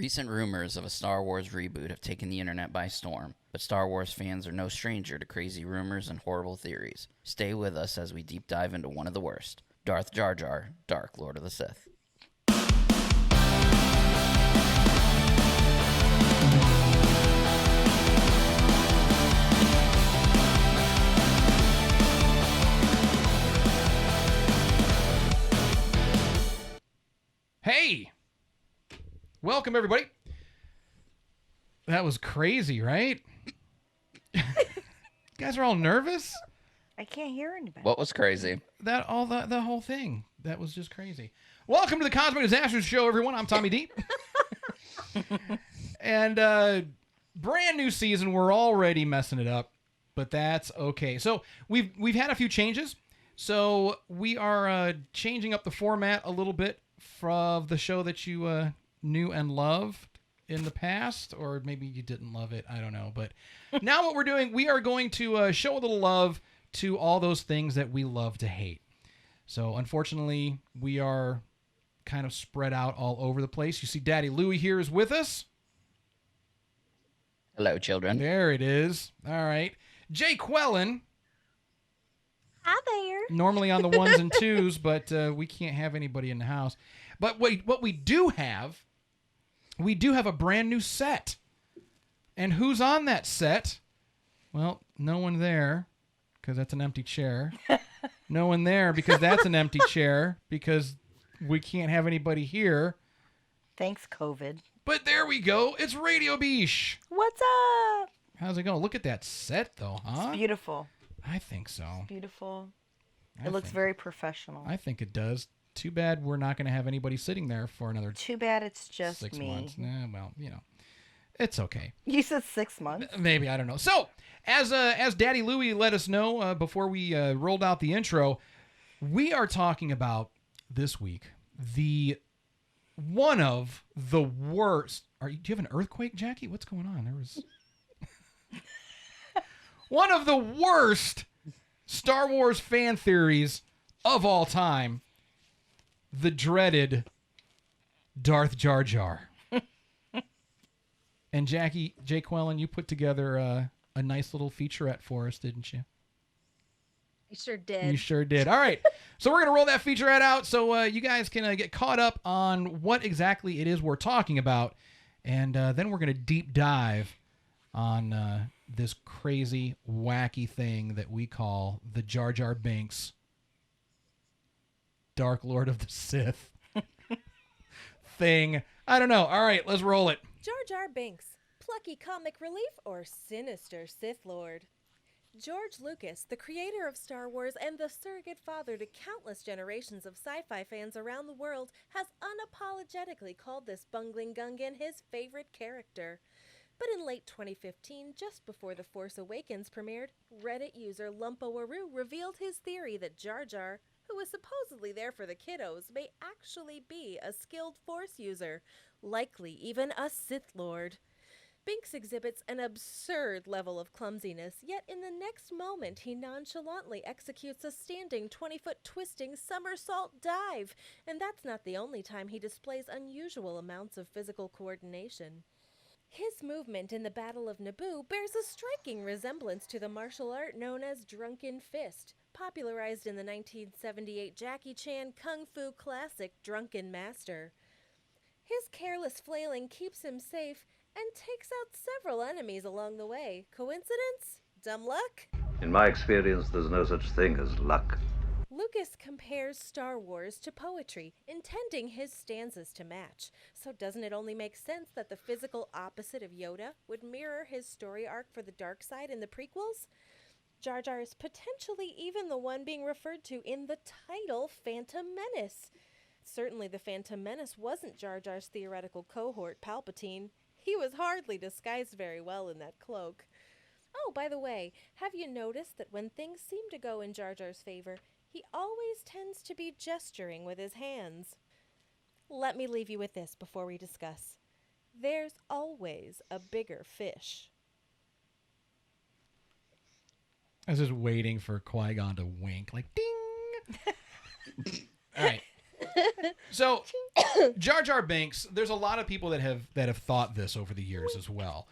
Recent rumors of a Star Wars reboot have taken the internet by storm, but Star Wars fans are no stranger to crazy rumors and horrible theories. Stay with us as we deep dive into one of the worst, Darth Jar Jar, Dark Lord of the Sith. Hey! Welcome, everybody. That was crazy, right? You guys are all nervous? I can't hear anybody. What was crazy? The whole thing. That was just crazy. Welcome to the Cosmic Disasters Show, everyone. I'm Tommy D. And brand new season. We're already messing it up, but that's okay. So we've had a few changes. So we are changing up the format a little bit from the show that you knew and loved in the past, or maybe you didn't love it. I don't know. But now what we're doing, we are going to show a little love to all those things that we love to hate. So unfortunately, we are kind of spread out all over the place. You see Daddy Louie here is with us. Hello, children. There it is. All right. Jay Quellen. Hi there. Normally on the ones and twos, but we can't have anybody in the house. But what we do have a brand new set. And who's on that set? Well, no one there, because that's an empty chair. No one there, because that's an empty chair, because we can't have anybody here. Thanks, COVID. But there we go. It's Radio Beesh. What's up? How's it going? Look at that set, though, huh? It's beautiful. I think so. Beautiful. I It looks think- very professional. I think it does. Too bad we're not going to have anybody sitting there for another Too bad it's just 6 me. months. Nah, well, you know, it's okay. You said 6 months. Maybe, I don't know. So, as Daddy Louie let us know before we rolled out the intro, we are talking about this week one of the worst. Do you have an earthquake, Jackie? What's going on? There was one of the worst Star Wars fan theories of all time. The dreaded Darth Jar Jar. And Jackie, Jay Quellen, you put together a nice little featurette for us, didn't you? I sure did. You sure did. All right. So we're going to roll that featurette out so you guys can get caught up on what exactly it is we're talking about. And then we're going to deep dive on this crazy, wacky thing that we call the Jar Jar Binks, Dark Lord of the Sith thing. I don't know. All right, let's roll it. Jar Jar Binks, plucky comic relief or sinister Sith Lord? George Lucas, the creator of Star Wars and the surrogate father to countless generations of sci-fi fans around the world, has unapologetically called this bungling Gungan his favorite character. But in late 2015, just before The Force Awakens premiered, Reddit user Lumpowaroo revealed his theory that Jar Jar, who was supposedly there for the kiddos, may actually be a skilled Force user, likely even a Sith Lord. Binks exhibits an absurd level of clumsiness, yet in the next moment he nonchalantly executes a standing 20-foot twisting somersault dive, and that's not the only time he displays unusual amounts of physical coordination. His movement in the Battle of Naboo bears a striking resemblance to the martial art known as Drunken Fist, popularized in the 1978 Jackie Chan kung fu classic Drunken Master. His careless flailing keeps him safe and takes out several enemies along the way. Coincidence? Dumb luck? In my experience, there's no such thing as luck. Lucas compares Star Wars to poetry, intending his stanzas to match. So doesn't it only make sense that the physical opposite of Yoda would mirror his story arc for the dark side in the prequels? Jar Jar is potentially even the one being referred to in the title Phantom Menace. Certainly the Phantom Menace wasn't Jar Jar's theoretical cohort, Palpatine. He was hardly disguised very well in that cloak. Oh, by the way, have you noticed that when things seem to go in Jar Jar's favor, he always tends to be gesturing with his hands? Let me leave you with this before we discuss. There's always a bigger fish. I was just waiting for Qui-Gon to wink, like ding. All right. So, Jar Jar Binks. There's a lot of people that have thought this over the years as well.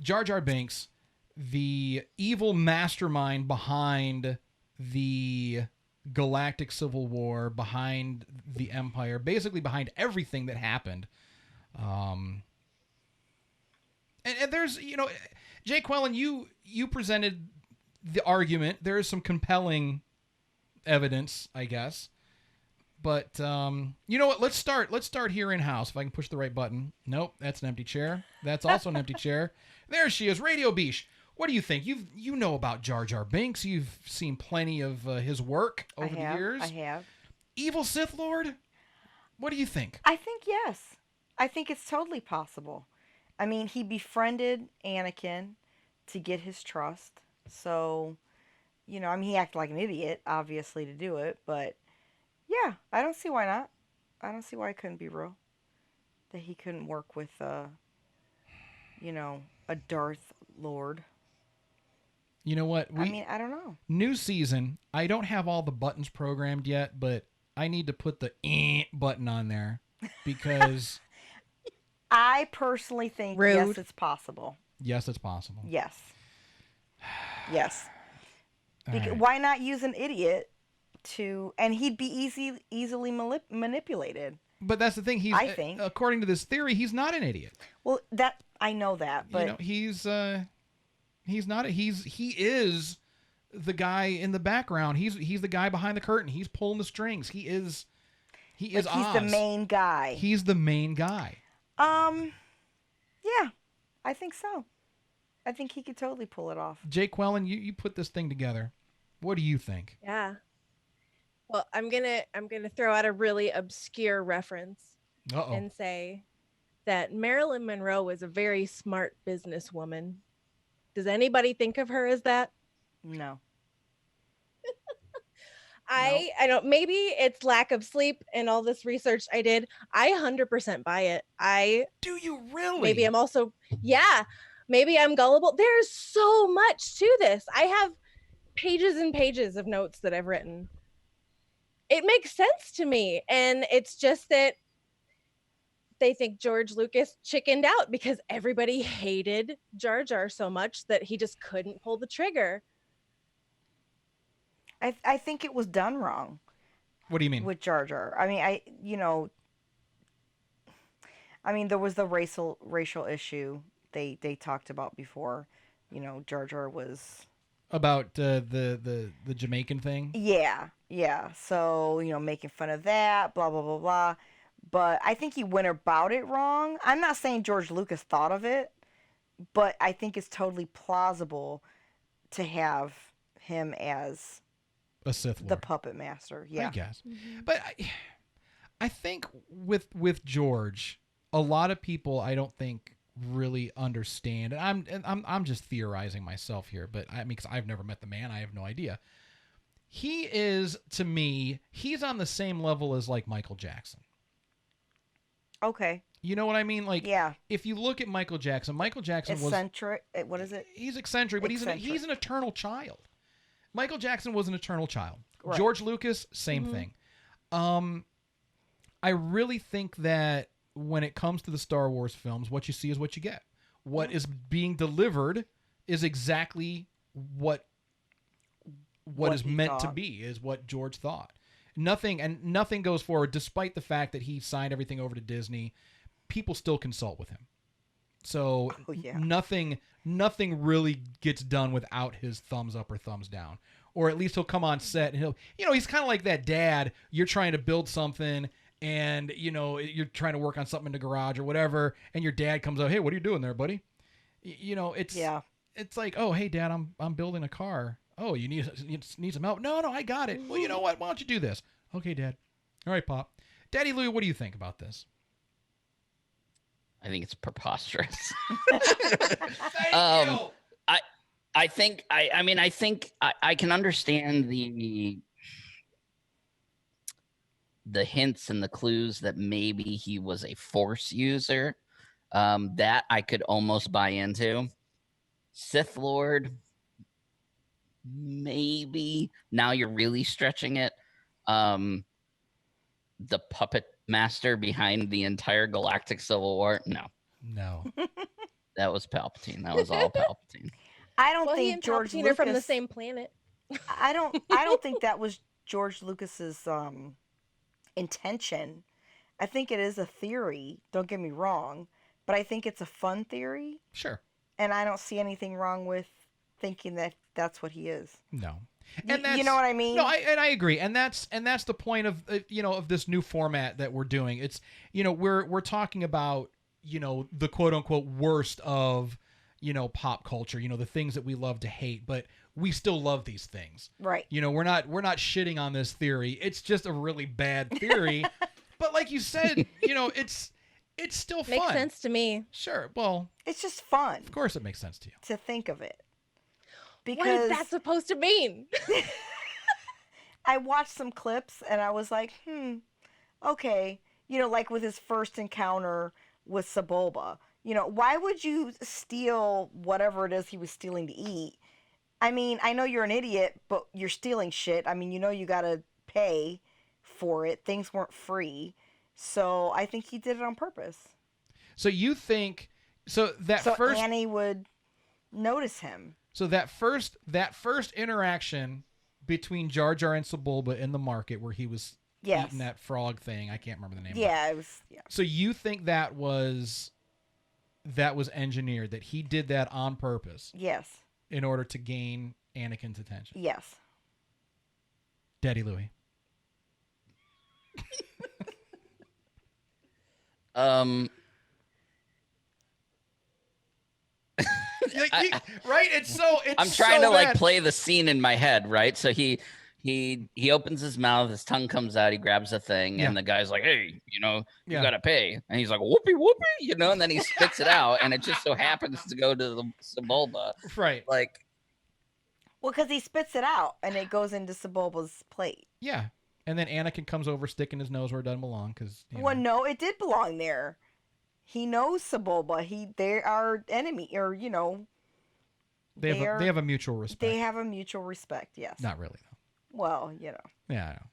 Jar Jar Binks, the evil mastermind behind the Galactic Civil War, behind the Empire, basically behind everything that happened. And there's, Jay Quellen, you presented the argument. There is some compelling evidence, I guess. But you know what? Let's start here in house. If I can push the right button. Nope, that's an empty chair. That's also an empty chair. There she is, Radio Beesh. What do you think? You know about Jar Jar Binks. You've seen plenty of his work over the years. I have. Evil Sith Lord. What do you think? I think yes. I think it's totally possible. I mean, he befriended Anakin to get his trust. So, I mean, he acted like an idiot, obviously, to do it. But, yeah, I don't see why not. I don't see why it couldn't be real. That he couldn't work with, a Darth Lord. You know what? I don't know. New season. I don't have all the buttons programmed yet, but I need to put the button on there because... I personally think, yes, it's possible. Yes, it's possible. Yes. Yes. Right. Why not use an idiot and he'd be easily manipulated. But that's the thing. I think. According to this theory, he's not an idiot. Well, I know that, but he's not. He is the guy in the background. He's the guy behind the curtain. He's pulling the strings. He is he's Oz. the main guy. He's the main guy. Yeah, I think so. I think he could totally pull it off. Jake Quellen, you put this thing together. What do you think? Yeah. Well, I'm gonna throw out a really obscure reference and say that Marilyn Monroe was a very smart businesswoman. Does anybody think of her as that? No. I don't. Maybe it's lack of sleep and all this research I did. I 100% buy it. Do you really? Maybe I'm also. Yeah. Maybe I'm gullible. There's so much to this. I have pages and pages of notes that I've written. It makes sense to me, and it's just that they think George Lucas chickened out because everybody hated Jar Jar so much that he just couldn't pull the trigger. I think it was done wrong. What do you mean? With Jar Jar. I mean, there was the racial issue they talked about before. Jar Jar was about the Jamaican thing. Yeah. So making fun of that, blah blah blah blah. But I think he went about it wrong. I'm not saying George Lucas thought of it, but I think it's totally plausible to have him as a Sith Lord, the puppet master. Yeah, I guess. But I think with George, a lot of people I don't think really understand, and I'm just theorizing myself here, but I mean, because I've never met the man, I have no idea. He is, to me, he's on the same level as like Michael Jackson. Okay. You know what I mean? Like, yeah. If you look at Michael Jackson was eccentric. What is it? He's eccentric, but he's an eternal child. Michael Jackson was an eternal child. Right. George Lucas, same thing. I really think that when it comes to the Star Wars films, what you see is what you get. What is being delivered is exactly what is meant to be, is what George thought. Nothing goes forward, despite the fact that he signed everything over to Disney. People still consult with him. So nothing really gets done without his thumbs up or thumbs down. Or at least he'll come on set and he's kind of like that dad. You're trying to build something and, you're trying to work on something in the garage or whatever. And your dad comes out, hey, what are you doing there, buddy? It's like, oh, hey, Dad, I'm building a car. Oh, you need some help? No, I got it. Well, you know what? Why don't you do this? Okay, Dad. All right, Pop. Daddy Lou, what do you think about this? I think it's preposterous. Thank you. I think I can understand the hints and the clues that maybe he was a Force user. That I could almost buy into. Sith Lord, maybe. Now you're really stretching it. the puppet master behind the entire galactic civil war? No. That was Palpatine. That was all Palpatine. I don't Well, he think and George Palpatine Lucas. are from the same planet. I don't think that was George Lucas's intention. I think it is a theory. Don't get me wrong, but I think it's a fun theory, Sure. and I don't see anything wrong with thinking that that's what he is. No. And you know what I mean? No, I agree, and that's the point of of this new format that we're doing. It's we're talking about the quote unquote worst of pop culture, the things that we love to hate, but we still love these things. Right. We're not shitting on this theory. It's just a really bad theory, but like you said, it's still fun. Makes sense to me. Sure. Well, It's just fun of course it makes sense to you. to think of it. What Because is that supposed to mean? I watched some clips and I was like, okay. Like with his first encounter with Sebulba. Why would you steal whatever it is he was stealing to eat? I mean, I know you're an idiot, but you're stealing shit. I mean, you gotta pay for it. Things weren't free. So I think he did it on purpose. So you think that So first Annie would notice him. So that first interaction between Jar Jar and Sebulba in the market where he was Yes. eating that frog thing, I can't remember the name. Yeah, it was. Yeah. So you think that was engineered, that he did that on purpose Yes. in order to gain Anakin's attention? Yes. Daddy Louie. Right? I'm trying to play the scene in my head, right? So he opens his mouth, his tongue comes out, he grabs a thing, Yeah. and the guy's like, "Hey, you Yeah. gotta pay," and he's like, "Whoopee, whoopee," and then he spits it out, and it just so happens to go to the Sebulba. Right. Like, Well, because he spits it out and it goes into Sebulba's plate. Yeah. And then Anakin comes over sticking his nose where it doesn't belong because Well, no, it did belong there. He knows Sebulba. They are enemy, or they have a mutual respect. they have a mutual respect. Yes. Not really though. Well, Yeah, I know.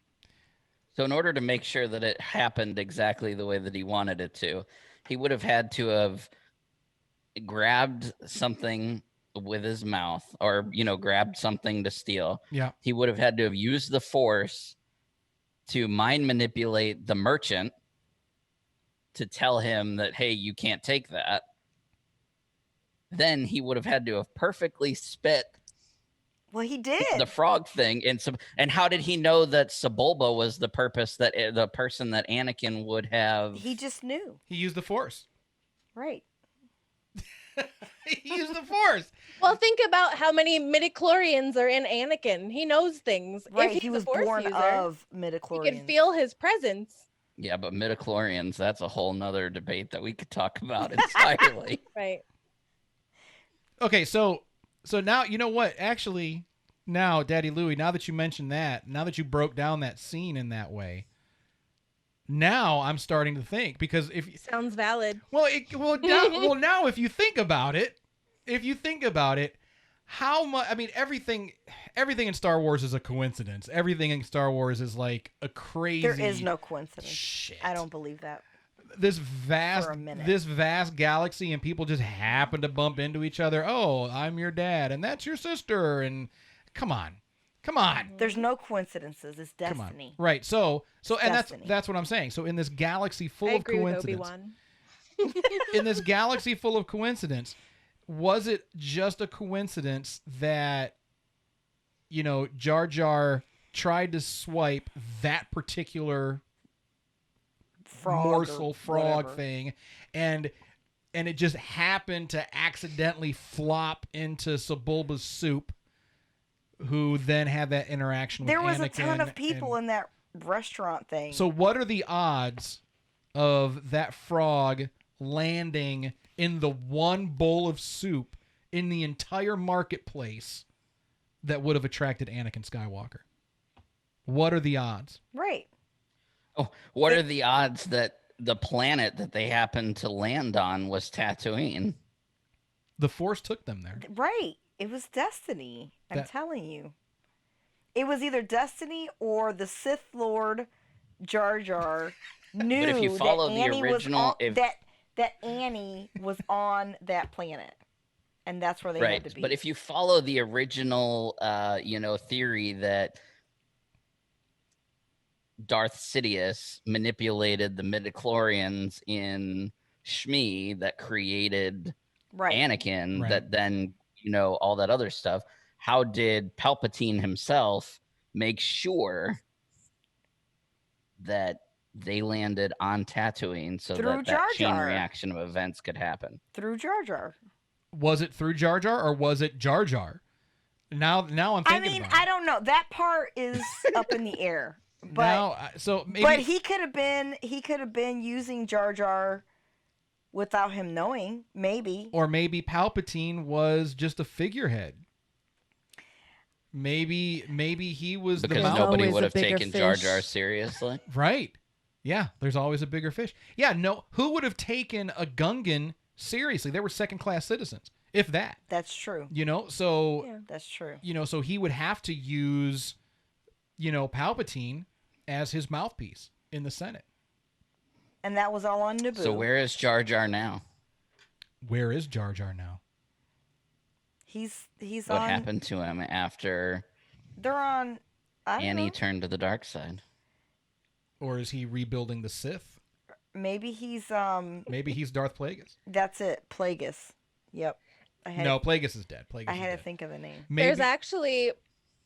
so in order to make sure that it happened exactly the way that he wanted it to, he would have had to have grabbed something with his mouth, or grabbed something to steal. Yeah. He would have had to have used the Force to mind manipulate the merchant to tell him that, hey, you can't take that. Then he would have had to have perfectly spit well, he did. the frog thing. And how did he know that Sebulba was the person that Anakin would have? He just knew. He used the Force. Right. He used the Force. Well, think about how many midichlorians are in Anakin. He knows things. Right. If he's He was a Force born user, of you midichlorians. can feel his presence. Yeah, but midichlorians, that's a whole nother debate that we could talk about entirely. Right. Okay, so now you know what? Actually, now, Daddy Louie, now that you mentioned that, now that you broke down that scene in that way, now I'm starting to think, because Sounds valid. now if you think about it, how much? I mean, everything in Star Wars is a coincidence. Everything in Star Wars is like a crazy. There is no coincidence. Shit. I don't believe that. This For a minute. vast galaxy, and people just happen to bump into each other. Oh, I'm your dad, and that's your sister, and come on. There's no coincidences. It's Come on. destiny. Right. So and destiny. that's what I'm saying. So in this galaxy full I of agree with coincidence, Obi-Wan. in this galaxy full of coincidence, was it just a coincidence that Jar Jar tried to swipe that particular Frog frog thing, and it just happened to accidentally flop into Sebulba's soup, who then had that interaction with There was Anakin, a ton of people in that restaurant thing. So what are the odds of that frog landing in the one bowl of soup in the entire marketplace that would have attracted Anakin Skywalker? What are the odds? Right. Oh, what are the odds that the planet that they happened to land on was Tatooine? The Force took them there. Right. It was destiny. I'm That- telling you. It was either destiny or the Sith Lord Jar Jar knew But if you follow that the Annie original, was on, that Annie was on that planet, and that's where they had to be. But if you follow the original, theory that Darth Sidious manipulated the midichlorians in Shmi that created Anakin, Right. that then, all that other stuff, how did Palpatine himself make sure that they landed on Tatooine so Through that that Jar chain Jar. reaction of events could happen? Through Jar Jar. Was it through Jar Jar or was it Jar Jar? Now I'm thinking about it. I don't know. That part is up in the air. But Now, so maybe, but he could have been using Jar Jar without him knowing, maybe. or maybe Palpatine was just a figurehead. Maybe he was Because the nobody always would a have bigger taken Jar fish. Jar seriously. Right. Yeah, there's always a bigger fish. Yeah, no, who would have taken a Gungan seriously? They were second-class citizens, if that. That's true. So, Yeah. That's true. so he would have to use, Palpatine as his mouthpiece in the Senate. And that was all on Naboo. So where is Jar Jar now? Where is Jar Jar now? He's What on. happened to him after They're on. I don't Annie know. turned to the dark side? Or is he rebuilding the Sith? Maybe he's Maybe he's Darth Plagueis. That's it. Plagueis. Yep. No, Plagueis is dead. Plagueis I is had to dead. think of the name. Maybe, There's actually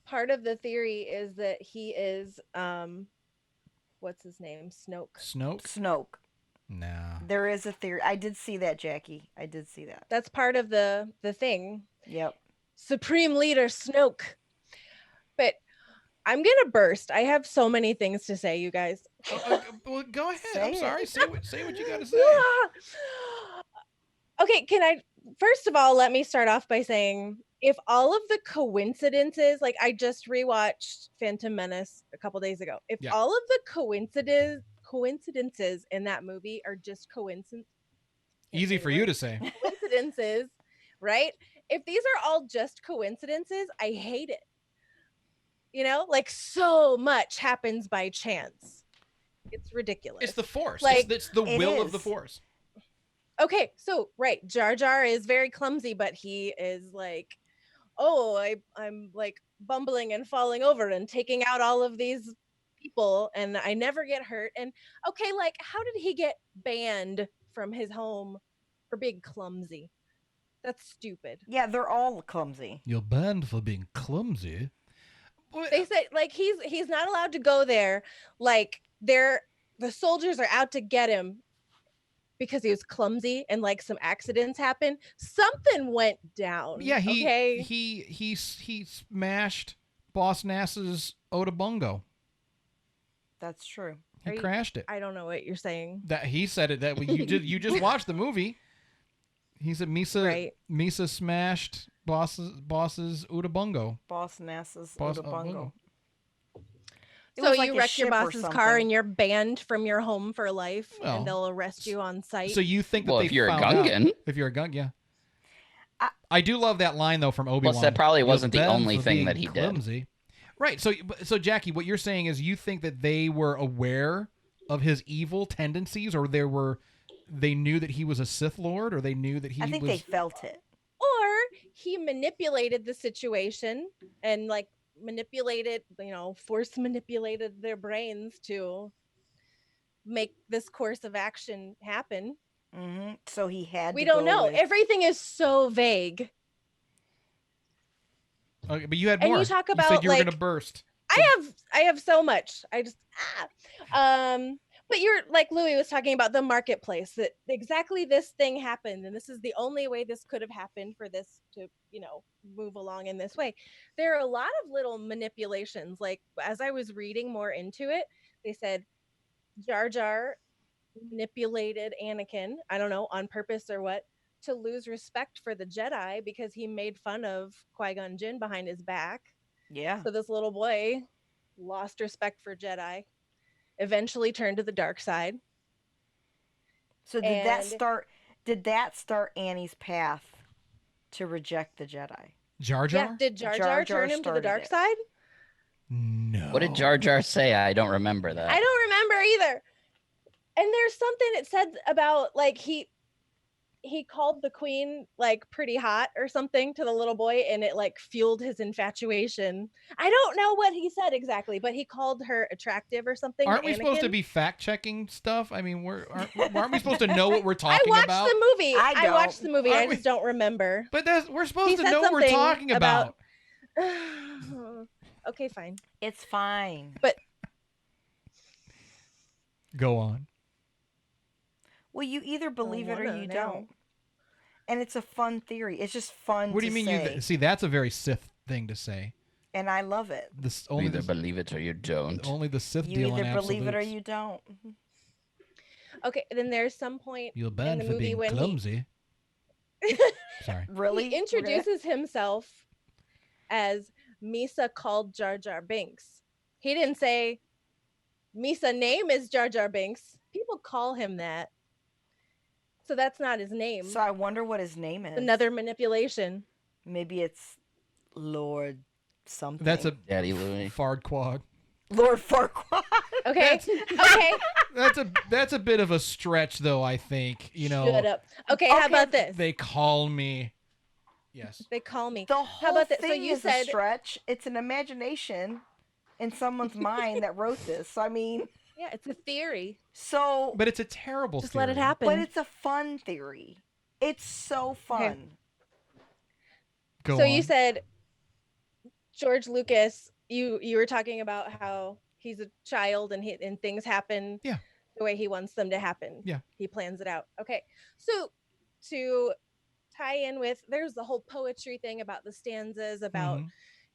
part of the theory is that he is what's his name? Snoke. Snoke? Snoke. Nah. There is a theory. I did see that, Jackie. I did see that. That's part of the thing. Yep. Supreme Leader Snoke. But I'm gonna burst. I have so many things to say, you guys. Well, go ahead. Say I'm it. sorry. Say what you got to say. Okay, can I first of all let me start off by saying if all of the coincidences, like I just rewatched Phantom Menace a couple days ago, if Yeah. all of the coincidences in that movie are just coincidences, Easy for you to say. coincidences, right? If these are all just coincidences, I hate it. Like so much happens by chance. It's ridiculous. It's the Force. Like, it's the it will of is. the Force. Okay, so right, Jar Jar is very clumsy, but he is like, oh, I'm like bumbling and falling over and taking out all of these people, and I never get hurt. And okay, like, how did he get banned from his home for being clumsy? That's stupid. Yeah, they're all clumsy. You're banned for being clumsy. They say like he's not allowed to go there. Like the soldiers are out to get him because he was clumsy and like some accidents happened. Something went down. Yeah, okay? he smashed Boss Nass's Otabungo. That's true. He Are you- crashed it. I don't know what you're saying. That he said it. That you just watched the movie. He said Misa smashed boss's Otabungo. Boss Nass's Boss Otabungo. It So was like you a wreck your ship or boss's car something. and you're banned from your home for life, Well, and they'll arrest you on site. So you think that Well, they if you're a found out. Gungan. If you're a Gungan, yeah. I do love that line though from Obi-Wan. Plus, that probably You're wasn't the banned only for thing being that he did. clumsy. Right. So Jackie, what you're saying is you think that they were aware of his evil tendencies, or they knew that he was a Sith Lord, or they knew that he I think was. they felt it. or he manipulated the situation and like force manipulated their brains to make this course of action happen. So he had. We to don't go know. with- Everything is so vague. Okay, but you had And more. you talk said about, you were like- gonna burst. I have so much. But you're like Louis was talking about the marketplace, that exactly this thing happened, and this is the only way this could have happened for this to, move along in this way. There are a lot of little manipulations. Like as I was reading more into it, they said Jar Jar manipulated Anakin, I don't know, on purpose or what, to lose respect for the Jedi because he made fun of Qui-Gon Jinn behind his back. Yeah. So this little boy lost respect for Jedi, eventually turned to the dark side. So did that and- start? Did that start Annie's path to reject the Jedi? Jar Jar? Yeah, did Jar Jar Jar Jar turn him to the started dark it. side? No. What did Jar Jar say? I don't remember that. I don't remember either. And there's something it said about like he called the queen like pretty hot or something to the little boy, and it like fueled his infatuation. I don't know what he said exactly, but he called her attractive or something. Aren't we supposed to be fact checking stuff? I mean, aren't we supposed to know what we're talking I watched about? the movie. I watched the movie. I just don't remember. But we're supposed to know what we're talking about. Okay, fine. It's fine. But go on. Well, you either believe it or you don't. And it's a fun theory. It's just fun to say. What do you mean? See, that's a very Sith thing to say. And I love it. You either believe it or you don't. Only the Sith You deal in either believe it or absolutes. you don't. Okay, then there's some point You're in bad the for movie being when clumsy. Sorry. Really? he introduces himself as Misa called Jar Jar Binks. He didn't say Misa name is Jar Jar Binks. People call him that. So that's not his name. So I wonder what his name is. Another manipulation. Maybe it's Lord something. That's a Daddy Louie. Farquaad. Lord Farquaad. Okay. Okay. That's a bit of a stretch, though. I think Shut up. Okay, how about this? They call me. Yes. They call me. The How whole about this? thing So you is said a stretch. It's an imagination in someone's mind that wrote this. So, I mean. Yeah, it's a theory. So. But it's a terrible Just theory. let it happen. But it's a fun theory. It's so fun. Okay. Go So on. you said George Lucas. You were talking about how he's a child and things happen. Yeah. The way he wants them to happen. Yeah. He plans it out. Okay. So to tie in with, there's the whole poetry thing about the stanzas about,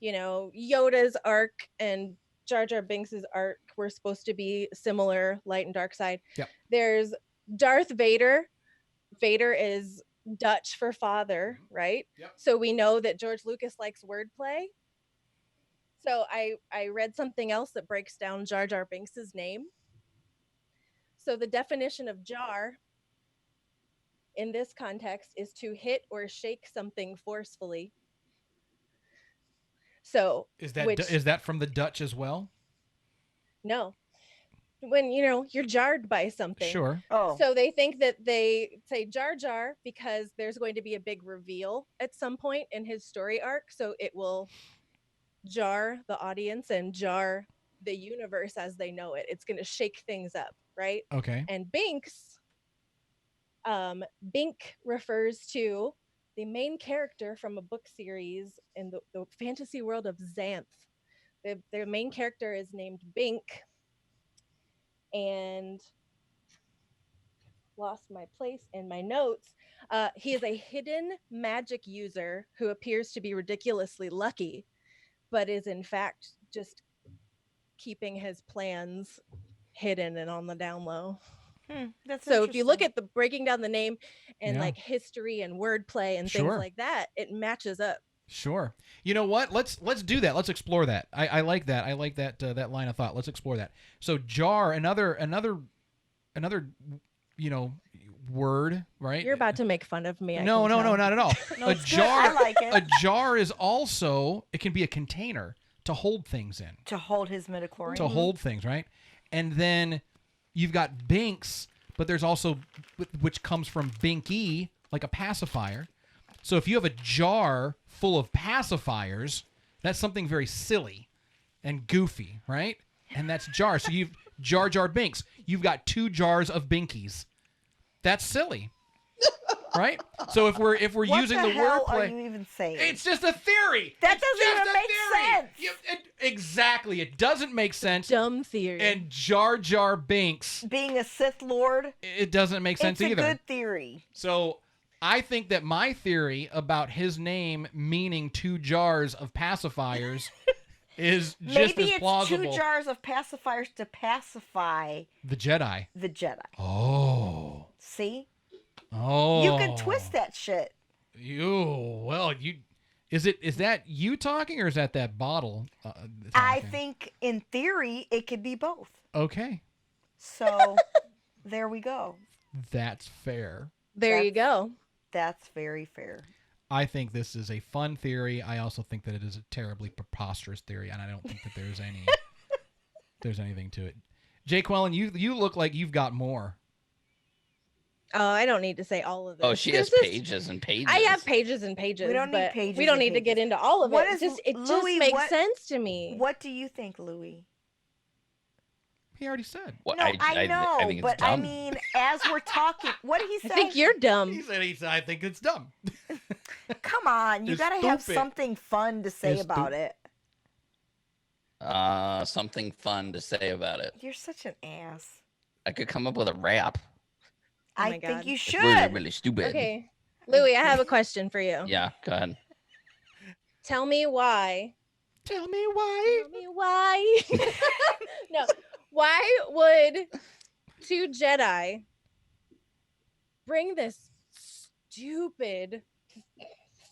Yoda's arc and Jar Jar Binks's arc were supposed to be similar, light and dark side. Yeah. There's Darth Vader. Vader is Dutch for father, right? Yep. So we know that George Lucas likes wordplay. So I read something else that breaks down Jar Jar Binks's name. So the definition of jar in this context is to hit or shake something forcefully. So is that from the Dutch as well? No. When you're jarred by something. Sure. Oh. So they think that they say Jar Jar because there's going to be a big reveal at some point in his story arc. So it will jar the audience and jar the universe as they know it. It's going to shake things up, right? Okay. And Binks, Bink refers to the main character from a book series in the fantasy world of Xanth. Their main character is named Bink, and lost my place in my notes. He is a hidden magic user who appears to be ridiculously lucky, but is in fact just keeping his plans hidden and on the down low. That's so if you look at the breaking down the name and Yeah. like history and wordplay and Sure. things like that, it matches up. Sure. You know what? Let's do that. Let's explore that. I like that. I like that that line of thought. Let's explore that. So jar, another word, right? You're about to make fun of me. No, not at all. No, A it's good. jar, I like it. a jar is also, it can be a container to hold things in. To hold his midichlorian. To hold things, right? And then you've got Binks, but there's also, which comes from Binky, like a pacifier. So if you have a jar full of pacifiers, that's something very silly and goofy, right? And that's jar. So you've Jar Jar Binks. You've got 2 jars of Binkies. That's silly, right? So if we're What using the the hell are wordplay, you even saying? it's just a theory. That It's doesn't just even a make theory. sense. Exactly, it doesn't make sense. Dumb theory. And Jar Jar Binks, Being a Sith Lord, it doesn't make sense it's a either. good theory. So I think that my theory about his name meaning 2 jars of pacifiers is just Maybe as it's plausible. 2 jars of pacifiers to pacify The Jedi. the Jedi. Oh. See? Oh. You can twist that shit. Is that you talking or is that bottle? I talking? think, in theory, it could be both. Okay, So, there we go. that's fair. there you go. That's very fair. I think this is a fun theory. I also think that it is a terribly preposterous theory, and I don't think that there's anything to it. Jake Quellen, you look like you've got more. Oh, I don't need to say all of this. Oh, she has There's just- pages and pages. I have pages and pages. We don't need but pages we don't and need to get pages. into all of What it. is- It just Louis, makes what- sense to me. What do you think, Louis? He already said. Well, No, I know, I think it's but dumb. I mean, as we're talking, what did he say? I think you're He dumb. said I think it's dumb. Come on, you It's gotta have stupid. something fun to say It's about stu- it. Something fun to say about it. You're such an ass. I could come up with a rap. Oh I my think God. you It's should. really, really stupid. Okay, Louis, I have a question for you. Yeah, go ahead. Tell me why. Tell me why. Tell me why. No, why would two Jedi bring this stupid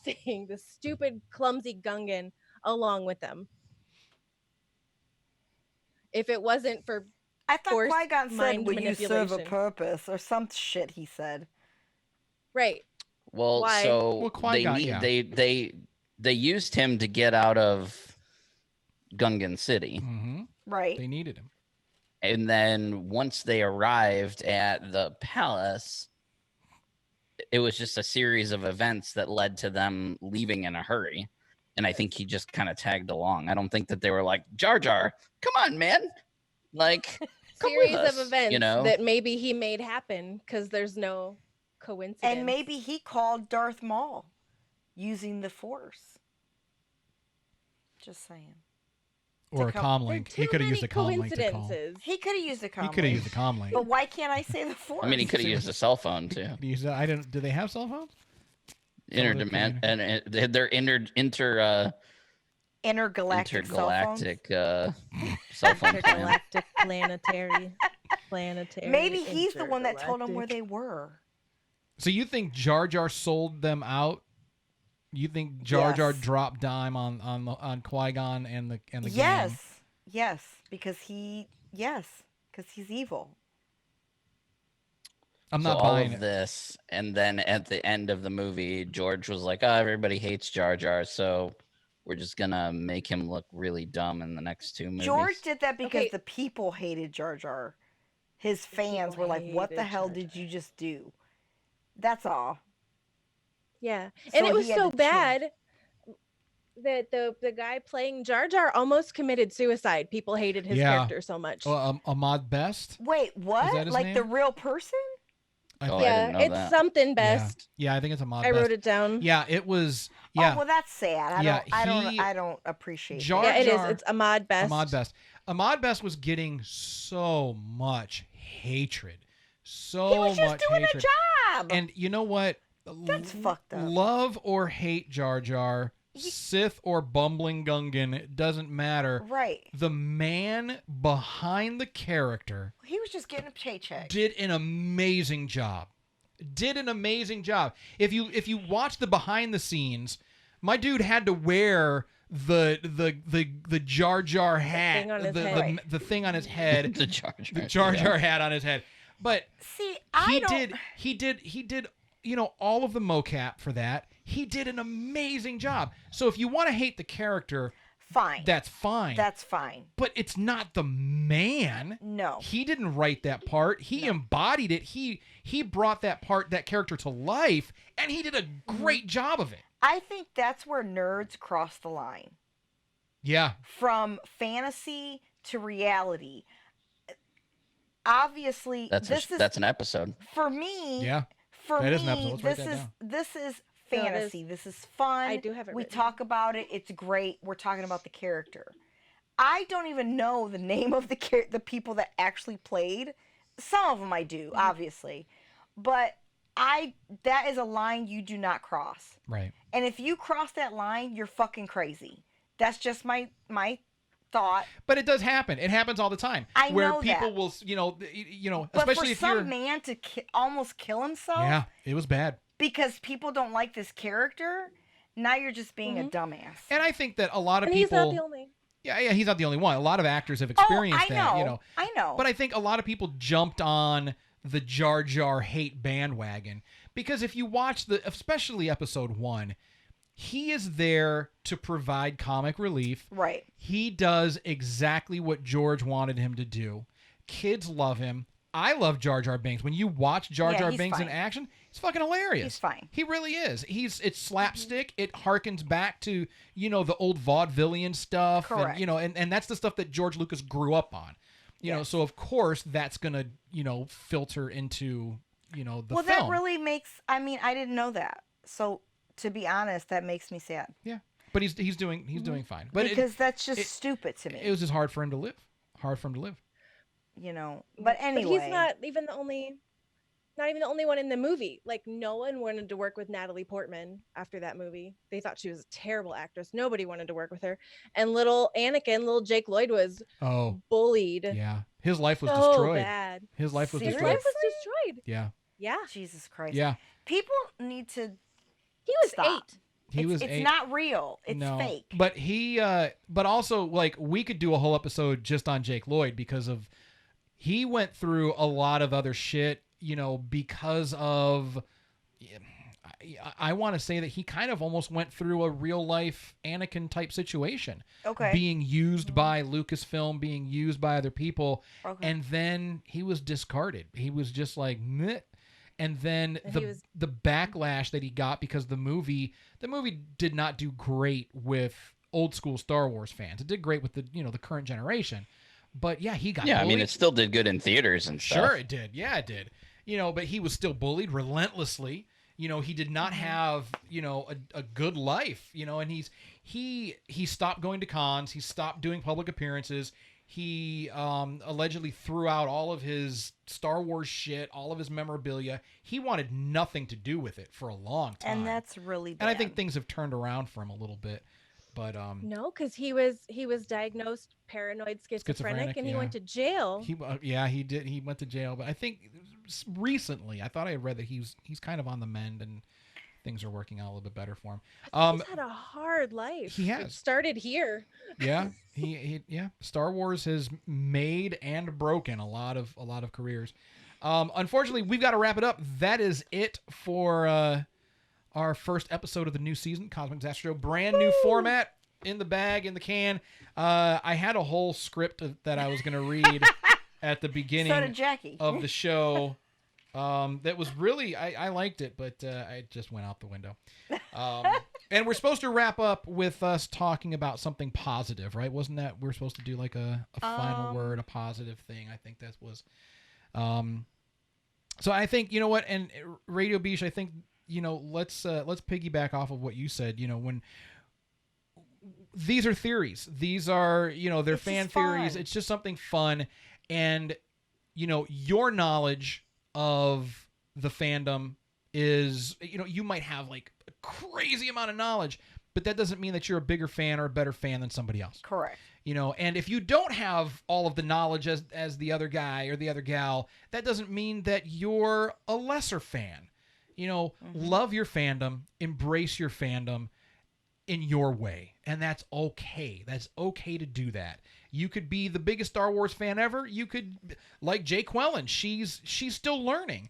thing, this stupid clumsy Gungan, along with them? If it wasn't for I thought forced Qui-Gon said, mind "Will you serve a manipulation. purpose?" or some shit he said. right, Well, Why? so Well, they Qui-Gon, need yeah. they used him to get out of Gungan City, Mm-hmm. Right. They needed him. and then once they arrived at the palace, it was just a series of events that led to them leaving in a hurry. And I think he just kind of tagged along. I don't think that they were like, Jar Jar, come on, man. Like, come with series us, of events you know? that maybe he made happen because there's no coincidence. And maybe he called Darth Maul using the Force. Just saying. Or a come- comm There are link. too He could have many used a comm link to call. coincidences. He could have used a He comm could have link, used a comm link. But why can't I say the Force? I mean, he could have used a cell phone too. Could he use that? I didn't. Do they have cell phones? Interdemand, and they're Intergalactic cell phones. intergalactic cell phone plan. Intergalactic planetary. Maybe he's the one that told them where intergalactic. they were. So you think Jar Jar sold them out? You think Jar Jar Yes. dropped dime on Qui-Gon and the gang? Yes, because he's evil. I'm So not all buying of it. this, and then at the end of the movie, George was like, "Oh, everybody hates Jar Jar, so we're just gonna make him look really dumb in the next two movies." George did that because Okay. the people hated Jar Jar. His fans people were like, "What the hated hell Jar did Jar." you just do?" That's all. Yeah, So and it was he had so to change. bad that the guy playing Jar Jar almost committed suicide. People hated his Yeah. character so much. Ahmad Best. Wait, what? that his Like the name? real person? I Oh, think. I yeah, didn't know it's that. something Yeah. best. Yeah, I think it's Ahmad I Best. wrote it down. Yeah, it was. Yeah, Oh, well, that's sad. Yeah, I don't appreciate Jar that. Yeah, it is. Jar- It's Ahmad Best. Ahmad Best. Ahmad Best was getting so much hatred. So He was just much doing hatred. a job. And you know what? That's fucked up. Love or hate Jar Jar, Sith or bumbling Gungan, it doesn't matter. Right. The man behind the character He was just getting a paycheck. did an amazing job. Did an amazing job. If you watch the behind the scenes, my dude had to wear the Jar Jar hat, thing on his the, head. the thing on his head, the Jar Jar, the Jar yeah. Jar hat on his head. But See, I don't. he did all of the mocap for that. He did an amazing job. So if you want to hate the character, Fine. that's fine. That's fine. But it's not the man. No. He didn't write that part. He embodied it. He brought that character to life, and he did a great job of it. I think that's where nerds cross the line Yeah. from fantasy to reality. Obviously, That's an episode. for me. Yeah. For That me, is an episode. Let's write that down. this is No, it is. fantasy. This is fun. I do have it We written. talk about it. It's great. We're talking about the character. I don't even know the name of the people that actually played. Some of them I do, Mm-hmm. obviously, but that is a line you do not cross. Right. And if you cross that line, you're fucking crazy. That's just my thought. But it does happen. It happens all the time. I where know people that. will, But especially for if you're. some man to almost kill himself Yeah, it was bad. because people don't like this character, now you're just being a dumbass. And I think that a lot of And people. he's not the only. Yeah, he's not the only one. A lot of actors have experienced I that. know. I know. But I think a lot of people jumped on the Jar Jar hate bandwagon because if you watch especially episode 1, he is there to provide comic relief. Right. He does exactly what George wanted him to do. Kids love him. I love Jar Jar Binks. When you watch Jar Yeah, Jar he's Binks in fine. action, he's fucking hilarious. He's fine. He really is. It's slapstick. It harkens back to, the old vaudevillian stuff. Correct. And that's the stuff that George Lucas grew up on. So of course that's going to, filter into, the well, film. that really makes. I mean, I didn't know that. So to be honest, that makes me sad. Yeah. But he's doing fine. But Because that's just stupid to me. it was just hard for him to live. But anyway. But he's not even the only one in the movie. Like, no one wanted to work with Natalie Portman after that movie. They thought she was a terrible actress. Nobody wanted to work with her. And little Jake Lloyd was bullied. Yeah. His life was so destroyed. bad. His life was His destroyed. life was destroyed. Yeah. Yeah. Jesus Christ. Yeah. People need to. He was Stop. 8. It's 8. not real. It's No. fake. But but also, like, we could do a whole episode just on Jake Lloyd because he went through a lot of other shit, because of, I want to say that he kind of almost went through a real life Anakin type situation. Okay. Being used by Lucasfilm, being used by other people. Okay. And then he was discarded. He was just like, meh. And then And the backlash that he got because the movie did not do great with old school Star Wars fans. It did great with the current generation. But yeah, he got Yeah, bullied. I mean, it still did good in theaters and stuff. Sure, it did. Yeah, it did. But he was still bullied relentlessly. He did not have, a good life, and he stopped going to cons. He stopped doing public appearances. He allegedly threw out all of his Star Wars shit, all of his memorabilia. He wanted nothing to do with it for a long time. And that's really bad. And I think things have turned around for him a little bit. But No, because he was diagnosed paranoid schizophrenic, and he yeah. went to jail. He did. He went to jail. But I think recently, I thought I had read that he's kind of on the mend and things are working out a little bit better for him. He's had a hard life. He has. It started here. Yeah, yeah. Star Wars has made and broken a lot of careers. Unfortunately, we've got to wrap it up. That is it for our first episode of the new season, Cosmic Disaster Show. Brand new format in the bag, in the can. I had a whole script that I was going to read at the beginning So did Jackie. of the show. That was really, I liked it, but I just went out the window. And we're supposed to wrap up with us talking about something positive, right? Wasn't that we're supposed to do like a final word, a positive thing? I think that was. So I think, you know what, and Radio Beach, I think, let's piggyback off of what you said. When these are theories, these are they're It's fan just fun. theories. It's just something fun, and your knowledge of the fandom is you might have like a crazy amount of knowledge, but that doesn't mean that you're a bigger fan or a better fan than somebody else. Correct. And if you don't have all of the knowledge as the other guy or the other gal, that doesn't mean that you're a lesser fan. Love your fandom, embrace your fandom in your way, and that's okay. That's okay to do that. You could be the biggest Star Wars fan ever. You could, like Jake Quellen, she's still learning.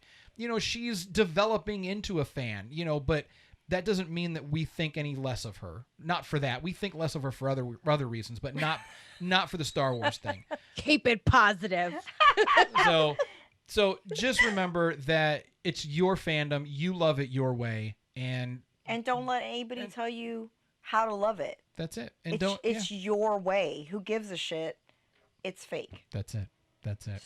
She's developing into a fan. But that doesn't mean that we think any less of her. Not for that. We think less of her for other reasons, but not for the Star Wars thing. Keep it positive. So just remember that it's your fandom. You love it your way, and don't let anybody tell you how to love it. that's it. And It's your way. Who gives a shit? It's fake. That's it.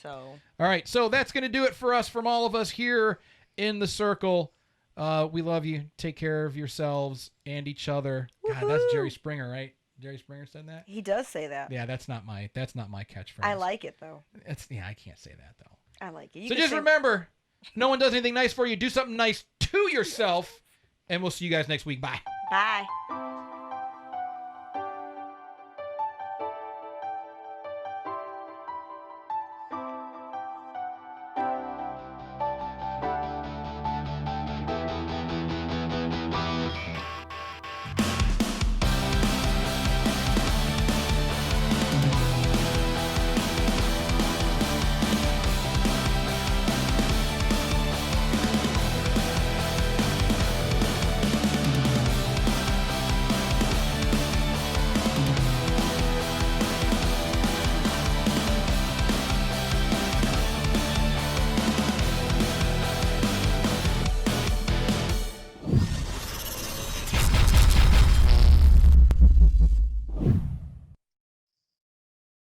So All right, so that's going to do it for us from all of us here in the circle. We love you. Take care of yourselves and each other. God, that's Jerry Springer, right? Jerry Springer said that? he does say that. Yeah, that's not my catchphrase. I like it though. I can't say that though. I like it. You So can just say- remember, no one does anything nice for you. Do something nice to yourself, and we'll see you guys next week. Bye. Bye.